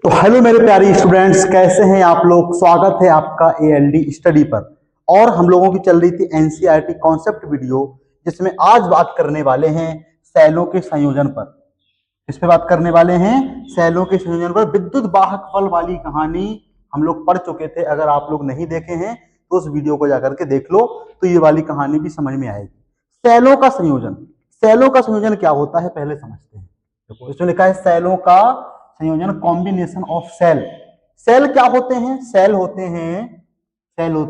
तो हेलो मेरे प्यारे स्टूडेंट्स, कैसे हैं आप लोग। स्वागत है आपका एएलडी स्टडी पर। और हम लोगों की चल रही थी एनसीईआरटी कॉन्सेप्ट वीडियो, जिसमें आज बात करने वाले हैं सेलों के संयोजन पर। इस पे बात करने वाले हैं सेलों के संयोजन पर। विद्युत वाहक बल वाली कहानी हम लोग पढ़ चुके थे। अगर आप लोग नहीं देखे हैं तो उस वीडियो को जाकर के देख लो, तो ये वाली कहानी भी समझ में आएगी। सेलों का संयोजन, सेलों का संयोजन क्या होता है पहले समझते हैं। देखो इसमें लिखा है सेलों का संयोजन, कॉम्बिनेशन ऑफ सेल। सेल क्या होते हैं? सेल होते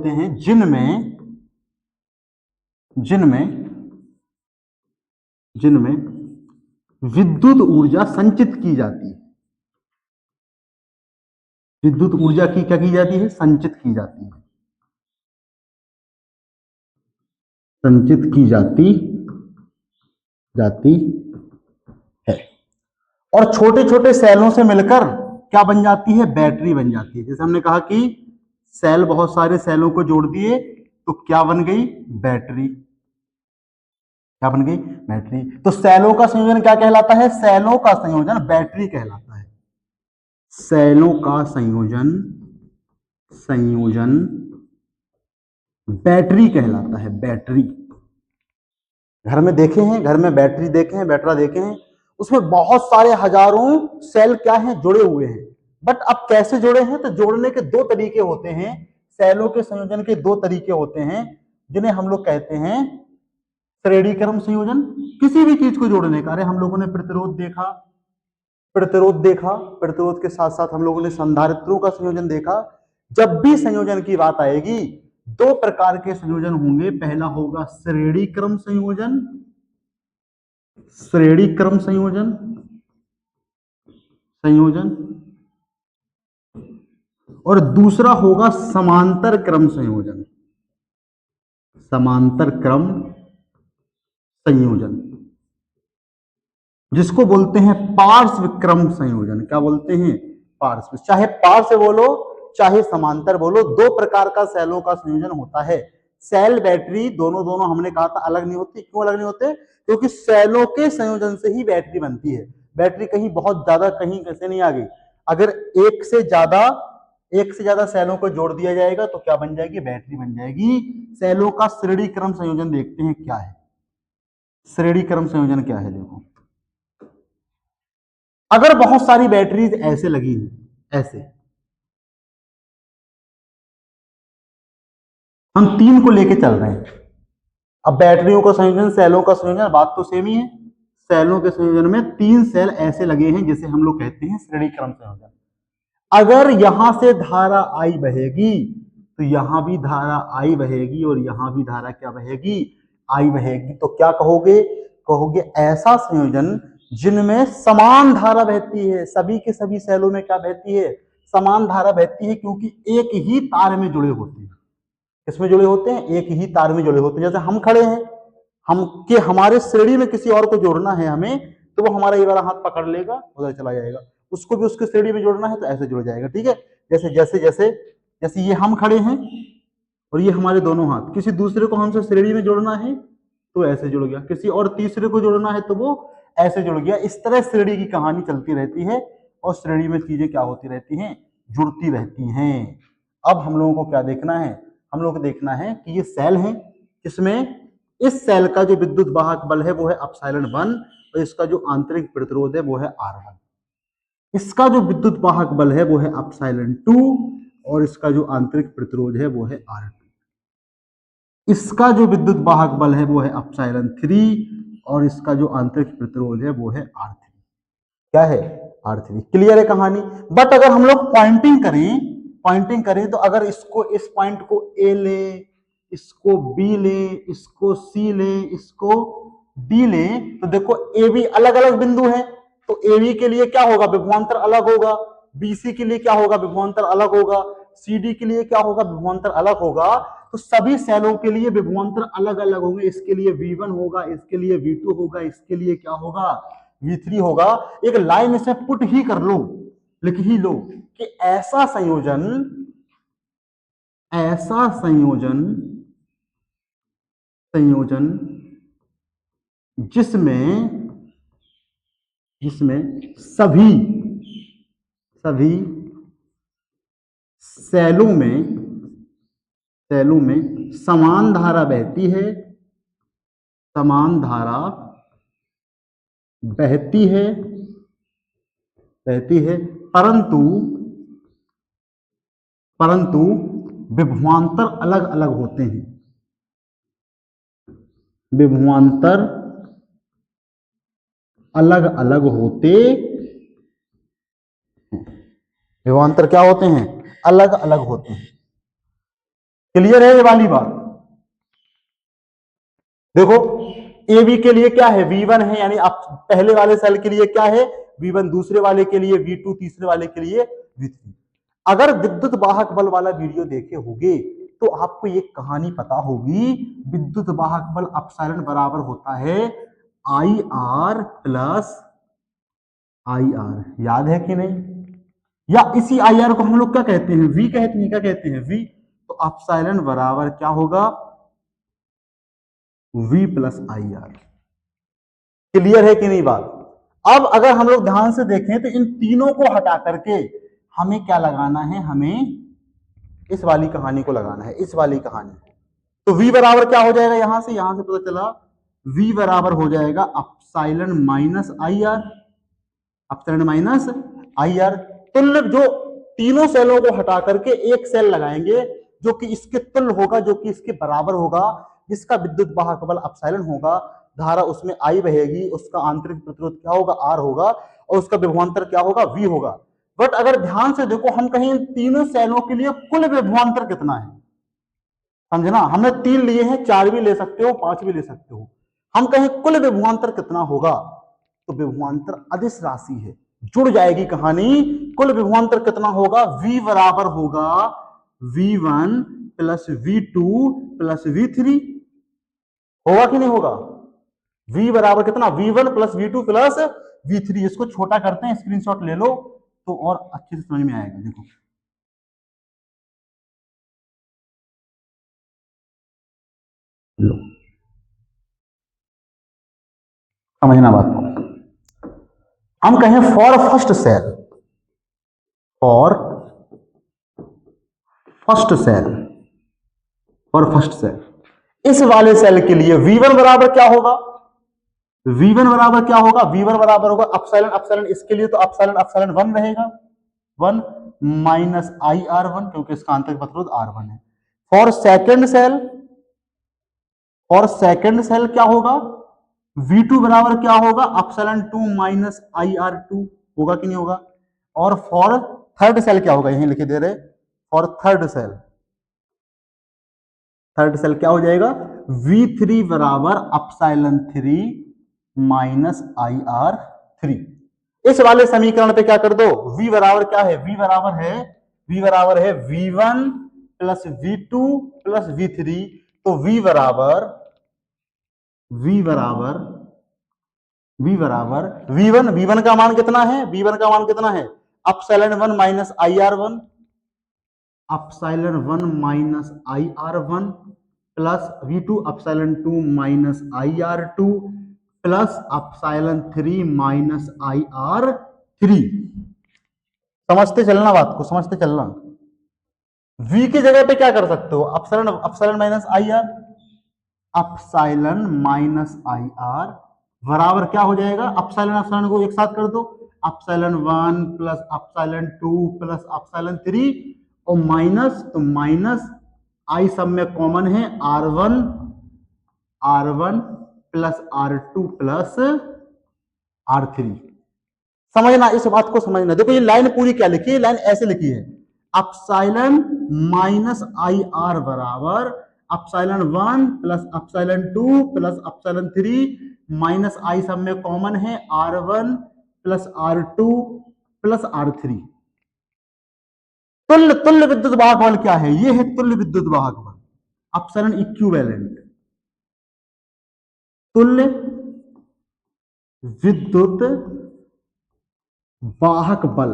हैं जिनमें विद्युत ऊर्जा संचित की जाती है। विद्युत ऊर्जा की क्या की जाती है? संचित की जाती है। संचित की जाती है। और छोटे छोटे सेलों से मिलकर क्या बन जाती है? बैटरी बन जाती है। जैसे हमने कहा कि सेल, बहुत सारे सेलों को जोड़ दिए तो क्या बन गई? बैटरी। क्या बन गई? बैटरी। तो सेलों का संयोजन क्या कहलाता है? सेलों का संयोजन बैटरी कहलाता है। सेलों का संयोजन बैटरी कहलाता है। बैटरी। घर में देखे हैं, घर में बैटरी देखे हैं, बैटरा देखे हैं, उसमें बहुत सारे हजारों सेल क्या हैं? जुड़े हुए हैं। बट अब कैसे जुड़े हैं? तो जोड़ने के दो तरीके होते हैं। सेलों के संयोजन के दो तरीके होते हैं, जिन्हें हम लोग कहते हैं श्रेणी क्रम संयोजन। किसी भी चीज को जोड़ने का, अरे हम लोगों ने प्रतिरोध के साथ साथ हम लोगों ने संधारित्रों का संयोजन देखा। जब भी संयोजन की बात आएगी, दो प्रकार के संयोजन होंगे। पहला होगा श्रेणी क्रम संयोजन, श्रेणी क्रम संयोजन, और दूसरा होगा समांतर क्रम संयोजन। समांतर क्रम संयोजन, जिसको बोलते हैं पार्श्व क्रम संयोजन। क्या बोलते हैं? पार्श्व। चाहे पार्श्व बोलो चाहे समांतर बोलो, दो प्रकार का सेलों का संयोजन होता है। सेल बैटरी दोनों दोनों हमने कहा था अलग नहीं होती। क्यों अलग नहीं होते? क्योंकि सेलों के संयोजन से ही बैटरी बनती है। बैटरी कहीं बहुत ज्यादा कहीं कैसे नहीं आ गई। अगर एक से ज्यादा सेलों को जोड़ दिया जाएगा तो क्या बन जाएगी? बैटरी बन जाएगी। सेलों का श्रेणी क्रम संयोजन देखते हैं क्या है। श्रेणी क्रम संयोजन क्या है? देखो, अगर बहुत सारी बैटरीज ऐसे लगी हैं, ऐसे, हम तीन को लेके चल रहे हैं। अब बैटरियों का संयोजन, सेलों का संयोजन, बात तो सेम ही है। सेलों के संयोजन में तीन सेल ऐसे लगे हैं जिसे हम लोग कहते हैं श्रेणी क्रम संयोजन। अगर यहां से धारा आई बहेगी तो यहां भी धारा आई बहेगी, और यहां भी धारा क्या बहेगी? आई बहेगी। तो क्या कहोगे? कहोगे ऐसा संयोजन जिनमें समान धारा बहती है। सभी के सभी सेलों में क्या बहती है? समान धारा बहती है, क्योंकि एक ही तार में जुड़े होते हैं। किसमें जुड़े होते हैं? एक ही तार में जुड़े होते हैं। जैसे हम खड़े हैं, हमारे श्रेणी में किसी और को जोड़ना है हमें, तो वो हमारा ये वाला हाथ पकड़ लेगा, उधर चला जाएगा। उसको भी उसके श्रेणी में जोड़ना है तो ऐसे जुड़ जाएगा। ठीक है? जैसे जैसे जैसे जैसे ये हम खड़े हैं और ये हमारे दोनों हाथ, किसी दूसरे को हमसे श्रेणी में जोड़ना है तो ऐसे जुड़ गया, किसी और तीसरे को जोड़ना है तो वो ऐसे जुड़ गया। इस तरह श्रेणी की कहानी चलती रहती है, और श्रेणी में चीजें क्या होती रहती हैं? जुड़ती रहती हैं। अब हम लोगों को क्या देखना है? हम लोग को देखना है कि ये सेल है, इसमें इस सेल का जो विद्युत वाहक बल है वो है ε1, और इसका जो आंतरिक प्रतिरोध है वो है R1। इसका जो विद्युत वाहक बल है वो है ε2, और इसका जो आंतरिक प्रतिरोध है वो है R2। इसका जो विद्युत वाहक बल है वो है ε3, और इसका जो आंतरिक प्रतिरोध है वो है R3। क्या है? R3। क्लियर है कहानी? बट अगर हम लोग पॉइंटिंग करें तो अगर इसको, इस पॉइंट को A ले, इसको B ले, इसको C ले, इसको D ले, तो देखो ए बी अलग अलग बिंदु हैं। तो AB के लिए क्या होगा? विभवांतर अलग होगा। BC के लिए क्या होगा? विभवांतर अलग होगा। CD के लिए क्या होगा? विभवांतर अलग होगा। तो सभी सेलों के लिए विभवांतर अलग अलग होंगे। इसके लिए V1 होगा, इसके लिए V2 होगा, इसके लिए क्या होगा? V3 होगा। एक लाइन इसमें पुट ही कर लो, लिख ही लो कि ऐसा संयोजन संयोजन जिसमें सभी सभी सेलों में समान धारा बहती है, समान धारा बहती है, परंतु विभवांतर अलग अलग होते हैं। विभवांतर अलग अलग होते हैं। विभवांतर क्या होते हैं? अलग अलग होते हैं। क्लियर है ये वाली बात? देखो ए बी के लिए क्या है? V1 है, यानी आप पहले वाले सेल के लिए क्या है? V1, दूसरे वाले के लिए V2, तीसरे वाले के लिए V3। अगर विद्युत वाहक बल वाला वीडियो देखे होंगे तो आपको ये कहानी पता होगी, विद्युत वाहक बल अपसारण बराबर होता है IR प्लस IR। याद है कि नहीं? या इसी IR को हम लोग क्या कहते हैं? V कहते हैं। क्या कहते हैं? V। तो अपसारण बराबर क्या होगा? V plus IR। क्लियर है कि नहीं बात? अब अगर हम लोग ध्यान से देखें तो इन तीनों को हटा करके हमें क्या लगाना है? हमें इस वाली कहानी को लगाना है, इस वाली कहानी। तो V बराबर क्या हो जाएगा? यहां से पता चला V बराबर हो जाएगा epsilon minus IR। Epsilon minus IR। तुल्य जो तीनों सेलों को हटा करके एक सेल लगाएंगे जो कि इसके तुल्य होगा, जो कि इसके बराबर होगा, जिसका विद्युत वाहक बल अपसाइलन होगा, धारा उसमें I बहेगी, उसका आंतरिक प्रतिरोध क्या होगा? R होगा, और उसका विभवांतर क्या होगा? V होगा। बट अगर ध्यान से देखो, हम कहीं इन तीनों सेलों के लिए कुल विभवांतर कितना है? समझना, हमने 3 लिए हैं, 4 भी ले सकते हो, 5 भी ले सकते हो। हम कहें कुल विभवांतर कितना होगा, तो विभवांतर अदिश राशि है, जुड़ जाएगी कहानी। कुल विभवांतर कितना होगा? V बराबर होगा V1 plus V2 plus V3। होगा कि नहीं होगा? V बराबर कितना? V1 plus V2 plus V3। इसको छोटा करते हैं, स्क्रीनशॉट ले लो तो और अच्छे से समझ में आएगा। देखो लो, समझना बात को। हम कहें for first cell, for first cell, इस वाले सेल के लिए V1 बराबर क्या होगा? V1 बराबर क्या होगा? V1 बराबर होगा अपसाइलन, अपसाइलन इसके लिए तो अपसाइलन अपसाइलन 1 रहेगा, 1 माइनस IR1, क्योंकि इसका आंतरिक प्रतिरोध R1 है। फॉर सेकंड सेल क्या होगा? V2 बराबर क्या होगा? Epsilon 2 minus IR2। होगा कि नहीं होगा? और फॉर थर्ड सेल क्या होगा? यहीं लिखे दे रहे, फॉर थर्ड सेल क्या हो जाएगा? V3 बराबर अपसाइलन 3 माइनस IR3। इस वाले समीकरण पे क्या कर दो? V बराबर क्या है? V बराबर है V1 plus V2 plus V3। तो V बराबर V1 का मान कितना है? V1 का मान कितना है? Epsilon 1 minus IR1, epsilon 1 minus IR1 plus V2 epsilon 2 minus IR2 plus epsilon 3 minus IR3। समझते चलना बात को, समझते चलना। V की जगह पे क्या कर सकते हो? Epsilon minus IR, epsilon minus IR बराबर क्या हो जाएगा? अपसाइलन अपसाइलन को एक साथ कर दो, epsilon 1 plus epsilon 2 plus epsilon 3, और माइनस, तो माइनस I सब में कॉमन है R1 plus R2 plus R3। समझना, इस बात को समझना। देखो ये लाइन पूरी क्या लिखी है? लाइन ऐसे लिखी है, अपसाइलन माइनस IR बराबर epsilon 1 plus epsilon 2 plus epsilon 3 minus I सब में कॉमन है R1 plus R2 plus R3। तुल्य विद्युत वाहक बल क्या है? ये है तुल्य विद्युत वाहक बल, अपसाइलन इक्विवेलेंट। तुल्य विद्युत वाहक बल,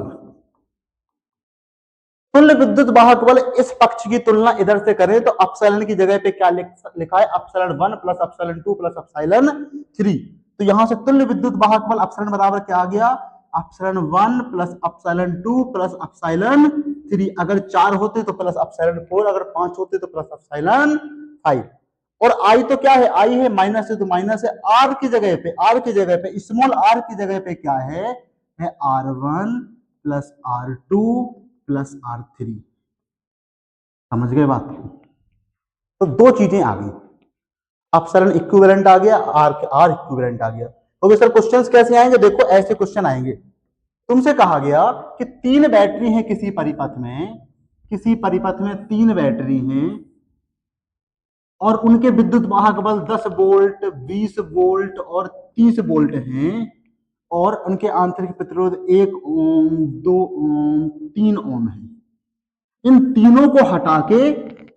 तुल्य विद्युत वाहक बल, इस पक्ष की तुलना इधर से करें तो अपसाइलन की जगह पे क्या लिखा है? Epsilon 1 plus epsilon 2 plus epsilon 3। तो यहां से तुल्य विद्युत वाहक बल अपसाइलन बराबर क्या आ गया? Epsilon 1 plus epsilon 2 plus epsilon 3, अगर 4 होते तो प्लस अपसाइलन 4, अगर 5 होते तो प्लस अपसाइलन 5। और आई तो क्या है, आई है माइनस है तो माइनस है, आर की जगह पे स्मॉल आर की जगह पे क्या है R1 plus R2 plus R3। समझ गए बात को? तो दो चीजें आ गई, अपसरण इक्विवेलेंट आ गया, आर इक्विवेलेंट आ गया। तो सर क्वेश्चंस कैसे आएंगे? देखो ऐसे क्वेश्चन आएंगे, तुमसे कहा गया कि 3 बैटरी हैं किसी परिपथ में 3 बैटरी हैं और उनके विद्युत वाहक बल 10 वोल्ट 20 वोल्ट और 30 वोल्ट हैं और उनके आंतरिक प्रतिरोध 1 ओम 2 ओम 3 ओम है। इन तीनों को हटा के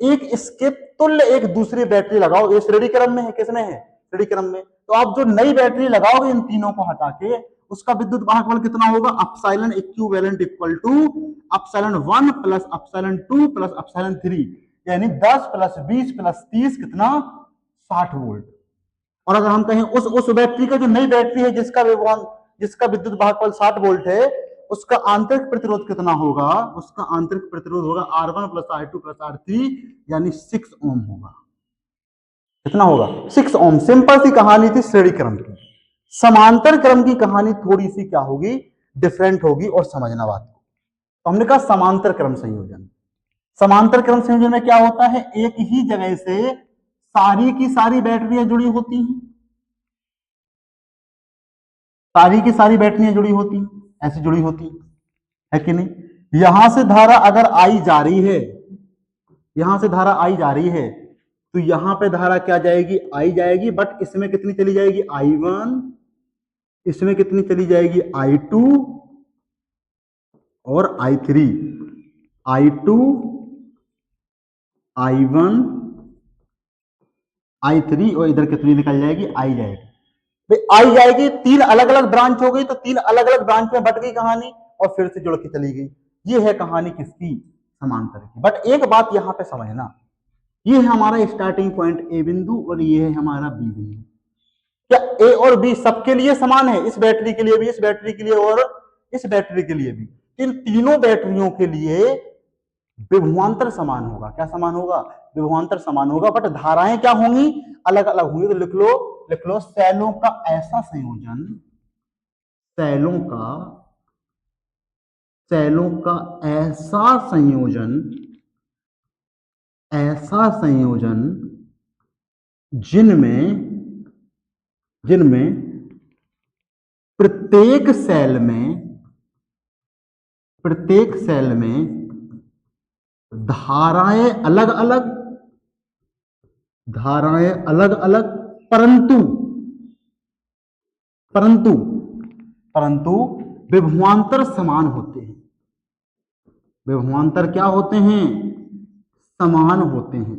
एक इसके तुल्य एक दूसरी बैटरी लगाओ। ये श्रेणी क्रम में है, किसमें है? श्रेणी क्रम में। तो आप जो नई बैटरी लगाओगे इन तीनों को हटा के, उसका विद्युत वाहक बल कितना होगा? Epsilon equivalent equal to epsilon 1 plus epsilon 2 plus epsilon 3, यानी 10 प्लस 20 प्लस 30 कितना? 60 वोल्ट। और अगर हम कहें उस बैटरी का जो नई बैटरी है जिसका विद्युत वाहक बल 60 वोल्ट है, उसका आंतरिक प्रतिरोध कितना होगा? उसका आंतरिक प्रतिरोध होगा R1 plus R2 plus R3, यानी 6 ओम होगा। कितना होगा? 6 ओम। सिंपल सी कहानी थी श्रेणी क्रम की। समांतर क्रम की कहानी थोड़ी सी क्या होगी? डिफरेंट होगी, और समझना बात को। तो हमने कहा समांतर क्रम संयोजन। समांतर क्रम संयोजन में क्या होता है? एक ही जगह से सारी की सारी बैटरियां जुड़ी होती हैं, सारी की सारी बैटरियां जुड़ी होती हैं, ऐसे जुड़ी होती है कि नहीं? यहां से धारा अगर आई जा रही है, यहां से धारा आई जा रही है, तो यहां पे धारा क्या जाएगी? आई जाएगी, बट इसमें कितनी चली जाएगी? I1, इसमें कितनी चली जाएगी? I2 और I3, I2 I1 I3, और इधर कितनी निकल जाएगी? आई जाएगी। आई जाएगी, 3 अलग अलग ब्रांच हो गई, तो 3 अलग अलग ब्रांच में बट गई कहानी और फिर से जुड़ के चली गई। ये है कहानी किसकी? समांतर की। बट एक बात यहां पे समझना, ये है हमारा स्टार्टिंग पॉइंट ए बिंदु और ये है हमारा बी बिंदु। क्या ए और बी सबके लिए समान है? इस बैटरी के लिए भी, इस बैटरी के लिए और इस बैटरी के लिए भी। इन तीनों बैटरियों के लिए विभवांतर समान होगा। क्या समान होगा? विभवांतर समान होगा, बट धाराएं क्या होंगी? अलग अलग होंगी। तो लिख लो सेलों का ऐसा संयोजन, सेलों का ऐसा संयोजन जिनमें प्रत्येक सेल में धाराएं अलग अलग परंतु विभवांतर समान होते हैं। विभवांतर क्या होते हैं? समान होते हैं।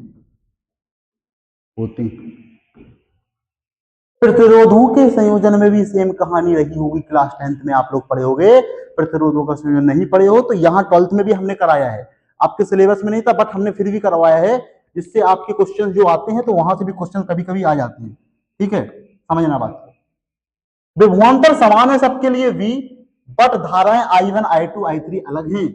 प्रतिरोधों के संयोजन में भी सेम कहानी रही होगी। क्लास 10th में आप लोग पढ़े होंगे। प्रतिरोधों का संयोजन नहीं पढ़े हो तो यहाँ 12th में भी हमने कराया है। आपके सिलेबस में नहीं था, बट हमने फिर भी करवाया है, जिससे आपके क्वेश्चन जो आते हैं तो वहां से भी क्वेश्चन कभी कभी आ जाते हैं। ठीक है, समझना बात। विभवांतर समान है सबके लिए V, बट धाराएं I1 I2 I3 अलग हैं।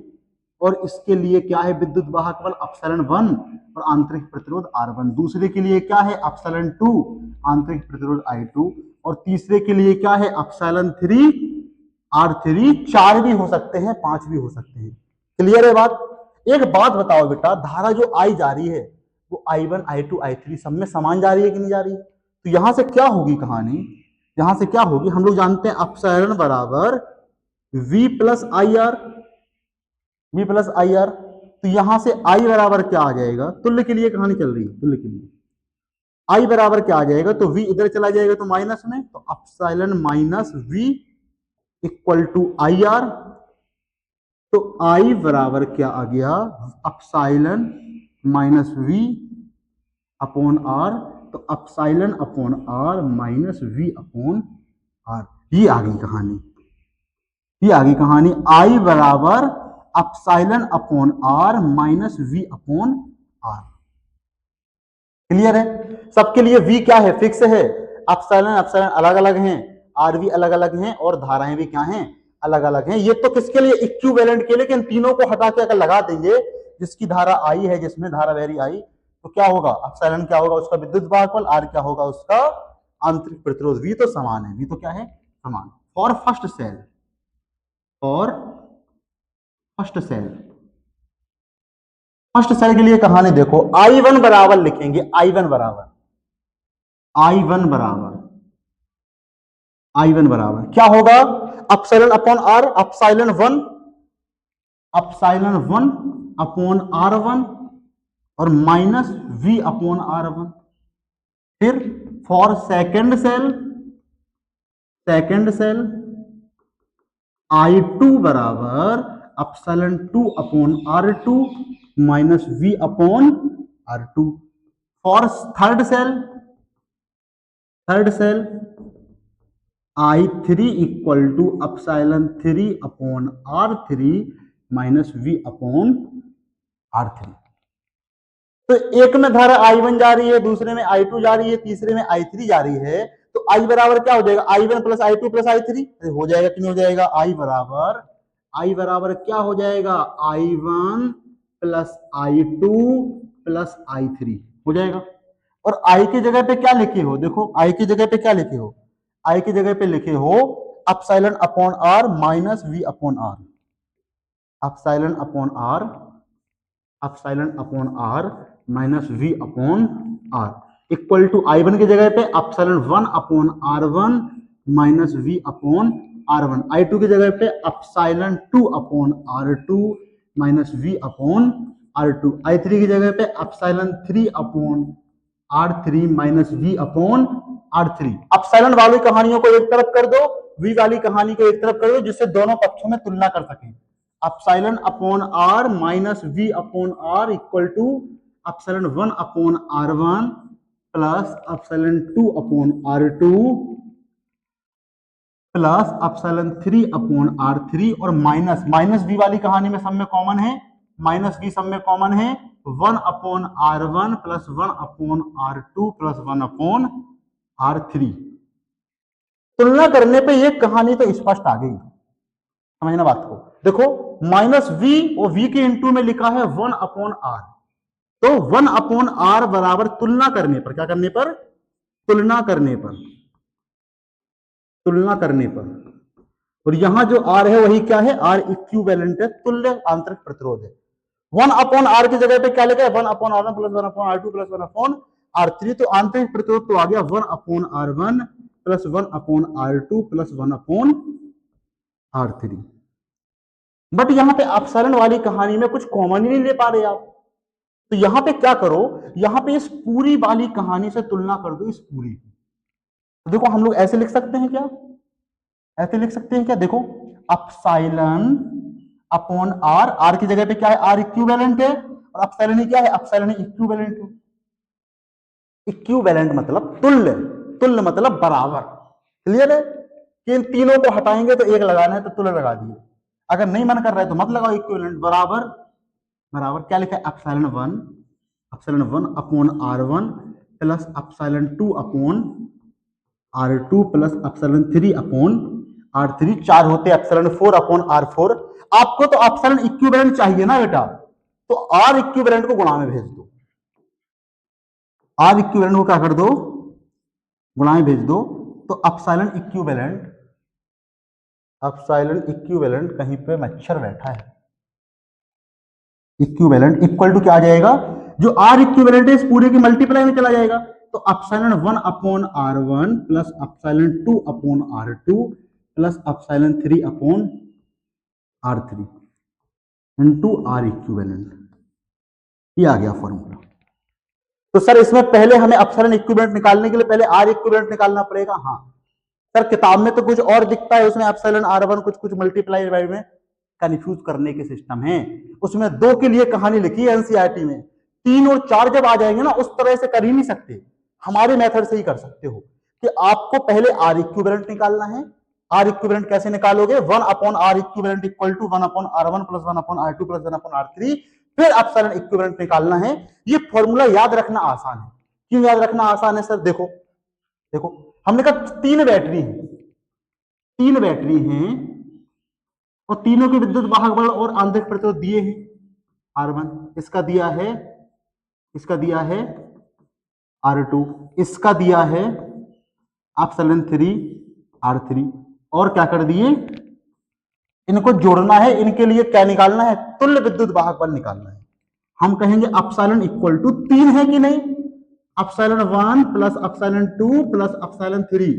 और इसके लिए क्या है? विद्युत वाहक बल अपसरण 1 और आंतरिक प्रतिरोध R1। दूसरे के लिए क्या है? अपसरण 2, आंतरिक प्रतिरोध I2। और तीसरे के लिए क्या है? अपसरण 3 R3। 4 भी हो सकते हैं, 5 भी हो सकते हैं। क्लियर है बात? एक बात बताओ बेटा, धारा जो आई जा रही है वो I1 I2 I3 सब में समान जा रही है कि नहीं जा रही है? तो यहां से क्या होगी कहानी? यहां से क्या होगी? हम लोग जानते हैं अपसरण बराबर V प्लस आई आर। तो यहां से I बराबर क्या आ जाएगा? तुल्य के लिए कहानी चल रही है, तुल्य के लिए I बराबर क्या आ जाएगा? तो V इधर चला जाएगा तो माइनस में, तो epsilon minus V equal to I R. तो I बराबर क्या आ गया? Epsilon minus V upon R। तो epsilon upon R minus V upon R। ये आ गई कहानी। I बराबर epsilon upon R minus V upon R। Clear है? सबके लिए V क्या है? फिक्स है। अपसाइलन अलग अलग हैं, R भी अलग अलग हैं, और धाराएं भी क्या हैं? अलग अलग हैं। ये तो किसके लिए, इक्विवेलेंट के लिए, कि इन तीनों को हटा के अगर लगा देंगे, जिसकी धारा आई है, जिसमें धारा वेरी आई, तो क्या होगा, एप्सिलॉन क्या होगा उसका विद्युत भागफल, आर क्या होगा उसका आंतरिक प्रतिरोध। वी तो समान है, वी तो क्या है, समान। For first cell, for first cell, first cell के लिए कहानी देखो, I1 बराबर लिखेंगे, I1 बराबर, I1 बराबर, I1 बराबर क्या होगा, epsilon upon R, epsilon 1, epsilon 1 upon R1 और माइनस V अपॉन R1। फिर for second cell, second cell I2 बराबर epsilon 2 upon R2 minus V upon R2। For third cell, third cell I3 equal to epsilon 3 upon R3 minus V upon R3। तो एक में धारा I1 जा रही है, दूसरे में I2 जा रही है, तीसरे में I3 जा रही है, तो I बराबर क्या हो जाएगा, I1 plus I2 plus I3 हो जाएगा कि नहीं हो जाएगा, I बराबर क्या हो जाएगा, I1 plus I2 plus I3 हो जाएगा। और I की जगह पे क्या लिखे हो, देखो I की जगह पे क्या लिखे हो, I की जगह पे लिखे हो epsilon upon R minus V upon R, epsilon upon R, epsilon upon R minus V upon R equal to I1 की जगह पे epsilon 1 upon R1 minus V upon R1, I2 की जगह पे epsilon 2 upon R2 minus V upon R2, I3 की जगह पे epsilon 3 upon R3 minus V upon R3। Epsilon वाली कहानियों को एक तरफ कर दो, V वाली कहानी को एक तरफ कर दो, जिससे दोनों पक्षों में तुलना कर सकें। Epsilon upon R minus V upon R equal to epsilon 1 upon R1 plus epsilon 2 upon R2 plus epsilon 3 upon R3 और माइनस माइनस V वाली कहानी में सब में कॉमन है, माइनस V सब में कॉमन है, 1 upon R1 plus 1 upon R2 plus 1 upon R3। तुलना करने पे ये कहानी तो स्पष्ट आ गई, समझना बात को। देखो माइनस V और V के इंटू में लिखा है 1 अपॉन R, तो 1 अपॉन R बराबर तुलना करने पर, क्या करने पर, तुलना करने पर, तुलना करने पर, और यहां जो R है वही क्या है, R इक्विवेलेंट है, तुल्य आंतरिक प्रतिरोध है। 1 अपॉन R की जगह पे क्या लिखा है, 1 upon R1 plus 1 upon R2 plus 1 upon R3, तो आंतरिक प्रतिरोध तो आ गया 1 upon R1 plus 1 upon R2 plus 1 upon R3। But यहां पे एप्सिलॉन वाली कहानी में कुछ कॉमन ही नहीं ले पा रहे आप, तो यहां पे क्या करो, यहां पे इस पूरी वाली कहानी से तुलना कर दो, इस पूरी की। तो देखो हम लोग ऐसे लिख सकते हैं क्या, ऐसे लिख सकते हैं क्या, देखो एप्सिलॉन अपॉन R, R की जगह पे क्या है, R इक्विवेलेंट है, और एप्सिलॉन क्या है, एप्सिलॉन इक्विवेलेंट है। इक्विवेलेंट मतलब तुल्य, तुल्य मतलब बराबर। क्लियर है कि इन तीनों को हटाएंगे तो एक लगाना है, तो तुल्य लगा दिए, अगर नहीं मन कर रहा है तो मत लगाओ, इक्विवेलेंट बराबर, बराबर क्या लिखा है, epsilon 1 upon R1 plus epsilon 2 upon R2 plus epsilon 3 upon R3, 4 होते एप्सिलॉन 4 अपॉन R4। आपको तो एप्सिलॉन इक्विवेलेंट चाहिए ना बेटा, तो R इक्विवेलेंट को गुणा में भेज दो, R इक्विवेलेंट को क्या कर दो, गुणा में भेज दो, तो एप्सिलॉन इक्विवेलेंट, एप्सिलॉन इक्विवेलेंट, कहीं पे मच्छर बैठा है, इक्विवेलेंट इक्वल टू क्या आ जाएगा, जो R इक्विवेलेंट है इस पूरे की मल्टीप्लाई में चला जाएगा, तो epsilon 1 upon R1 plus epsilon 2 upon R2 plus epsilon 3 upon R3 into R equivalent, ये आ गया फॉर्मूला। तो सर इसमें पहले हमें एप्सिलॉन इक्विवेलेंट निकालने के लिए पहले R इक्विवेलेंट निकालना पड़ेगा, हाँ सर किताब में तो कुछ और दिखता है, उसमें एप्सिलॉन R1 कुछ कुछ मल्टीप्लाई में, कंफ्यूज करने के सिस्टम है, उसमें 2 के लिए कहानी लिखी है एनसीईआरटी में, 3 और 4 जब आ जाएंगे ना, उस तरह से कर ही नहीं सकते, हमारे मेथड से ही कर सकते हो, कि आपको पहले R इक्विवेलेंट निकालना है। R इक्विवेलेंट कैसे निकालोगे, 1 upon R equivalent equal to 1 upon R1 plus 1 upon R2 plus 1 upon R3, फिर एप्सिलॉन इक्विवेलेंट निकालना है। ये फॉर्मूला याद रखना आसान है। क्यों याद रखना आसान है सर, देखो देखो हमने कहा 3 बैटरी है, 3 बैटरी हैं, और तीनों के विद्युत वाहक बल और आंतरिक प्रतिरोध दिए हैं R1, इसका दिया है R2, इसका दिया है एप्सिलॉन 3 R3, और क्या कर दिए, इनको जोड़ना है, इनके लिए क्या निकालना है, तुल्य विद्युत वाहक बल निकालना है। हम कहेंगे एप्सिलॉन इक्वल टू 3 है कि नहीं, epsilon 1 plus epsilon 2 plus epsilon 3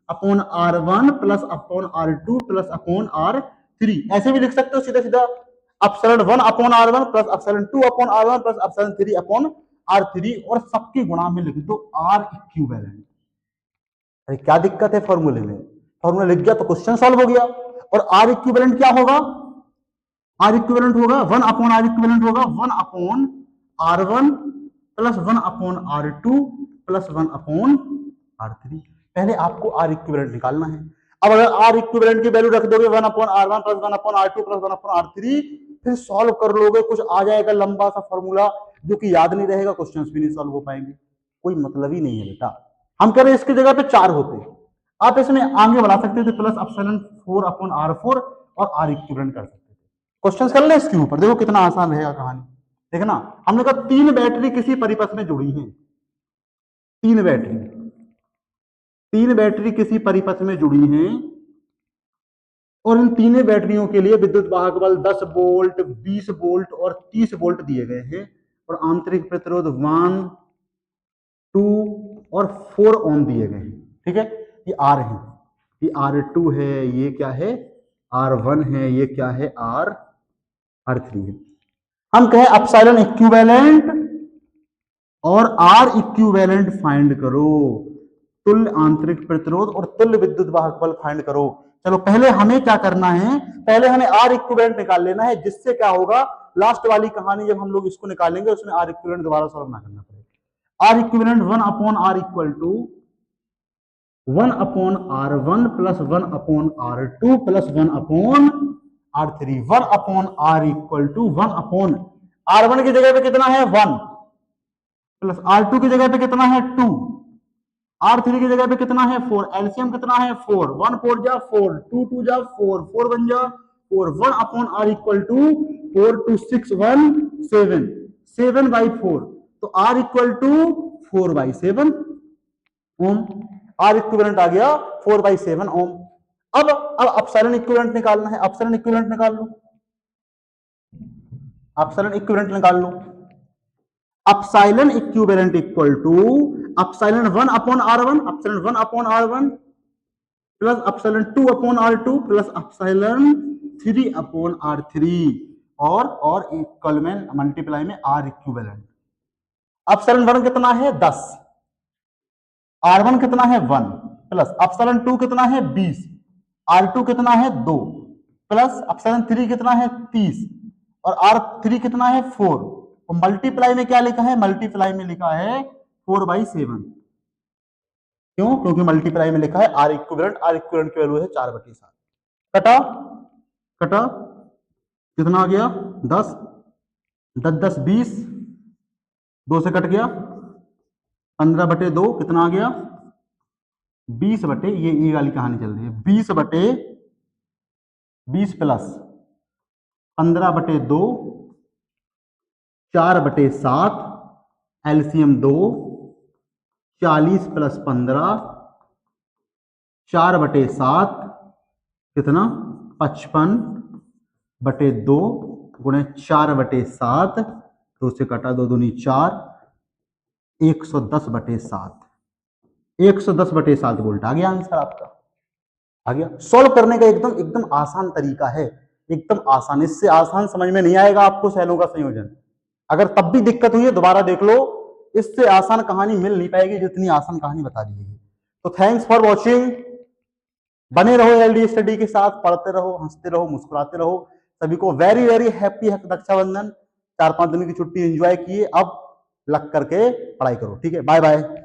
upon R1 plus upon R2 plus upon R3, ऐसे भी लिख सकते हो सीधा सीधा, epsilon 1 upon R1 plus epsilon 2 upon R1 plus epsilon 3 upon R3, और सबकी गुणा में लिख दो R इक्विवेलेंट। अरे क्या दिक्कत है फॉर्मूले में, फॉर्मूला लिख गया तो क्वेश्चन सॉल्व हो गया। और R इक्विवेलेंट क्या होगा, R इक्विवेलेंट होगा 1 अपॉन R इक्विवेलेंट होगा 1 upon R1 plus 1 upon R2 plus 1 upon R3। पहले आपको R इक्विवेलेंट निकालना है। अब अगर R इक्विवेलेंट की वैल्यू रख दोगे 1 upon R1 plus 1 upon R2 plus 1 upon R3, फिर सॉल्व कर लोगे, कुछ आ जाएगा लंबा सा फॉर्मूला जो कि याद नहीं रहेगा, क्वेश्चंस भी नहीं सॉल्व हो पाएंगे, कोई मतलब ही नहीं है बेटा। हम कह रहे हैं इसकी जगह पे 4 होते, आप इसमें आगे बढ़ा सकते थे प्लस एप्सिलॉन 4 अपॉन R4 और R इक्विवेलेंट कर सकते थे। क्वेश्चंस कर ले इसके ऊपर, देखो कितना आसान रहेगा कहानी। देखना, हमने कहा 3 बैटरी किसी परिपथ में जुड़ी हैं, 3 बैटरी किसी परिपथ में जुड़ी हैं, और इन तीनों बैटरियों के लिए विद्युत वाहक बल 10 वोल्ट, 20 वोल्ट और 30 वोल्ट दिए गए हैं, और आंतरिक प्रतिरोध 1, 2 और 4 ओम दिए गए हैं। ठीक है, ये R है, ये R2 है, ये क्या है R1 है, ये क्या है R3 है। हम कहें एप्सिलॉन इक्विवेलेंट और R इक्विवेलेंट फाइंड करो, तुल्य आंतरिक प्रतिरोध और तुल्य विद्युत वाहक बल फाइंड करो। चलो पहले हमें क्या करना है, पहले हमें R इक्विवेलेंट निकाल लेना है, जिससे क्या होगा, लास्ट वाली कहानी जब हम लोग इसको निकालेंगे उसमें R इक्विवेलेंट दोबारा सॉल्व ना करना पड़ेगा। R equivalent 1 upon R equal to 1 upon R1 plus 1 upon R2 plus 1 upon R3, 1 upon R equal to 1 upon R1 की जगह पे कितना है 1, प्लस R2 की जगह पे कितना है 2, R3 की जगह पे कितना है 4, एलसीएम कितना है 4, 1 4 जा 4, 2 2 जा 4, 4 1 जा 4, 1 upon R equal to 4 2 6 1 7, 7 by 4, तो R equal to 4 by 7 ohm, R equivalent आ गया 4 बाई 7 ओम। अब एप्सिलॉन इक्विवेलेंट निकालना है, एप्सिलॉन इक्विवेलेंट निकाल लो, एप्सिलॉन इक्विवेलेंट निकाल लो। Epsilon equivalent equal to epsilon 1 upon R1, epsilon 1 upon R1 plus epsilon 2 upon R2 plus epsilon 3 upon R3, और इक्वल में मल्टीप्लाई में R इक्विवेलेंट। एप्सिलॉन 1 कितना है 10, R1 कितना है 1, प्लस एप्सिलॉन 2 कितना है 20, R2 कितना है 2, प्लस एप्सिलॉन 3 कितना है 30 और R3 कितना है 4, और मल्टीप्लाई में क्या लिखा है, मल्टीप्लाई में लिखा है 4 बाई 7। क्यों, क्योंकि मल्टीप्लाई में लिखा है R इक्विवेलेंट की वैल्यू है 4/7। कटा कटा कितना आ गया 10, 10 10 20, 2 से कट गया 15/2, कितना आ गया 20 बटे, ये वाली कहानी चल रही है, 20 प्लस 15/2, 4/7, एलसीएम 2, 40 प्लस 15, 4/7 कितना 55/2 गुणे 4/7, 2 से कटा 2 दूनी 4, 110/7, 110/7 वोल्ट आ गया आंसर आपका, आ गया। सॉल्व करने का एकदम एकदम आसान तरीका है, एकदम आसान, इससे आसान समझ में नहीं आएगा आपको सेलों का संयोजन। अगर तब भी दिक्कत हुई है दोबारा देख लो, इससे आसान कहानी मिल नहीं पाएगी जितनी आसान कहानी बता दी है। तो थैंक्स फॉर वॉचिंग, बने रहो एलडी स्टडी के साथ, पढ़ते रहो, हंसते रहो, मुस्कुराते रहो। सभी को वेरी वेरी हैप्पी रक्षाबंधन, 4-5 दिन की छुट्टी एंजॉय किए, अब लग करके पढ़ाई करो, ठीक है, बाय बाय।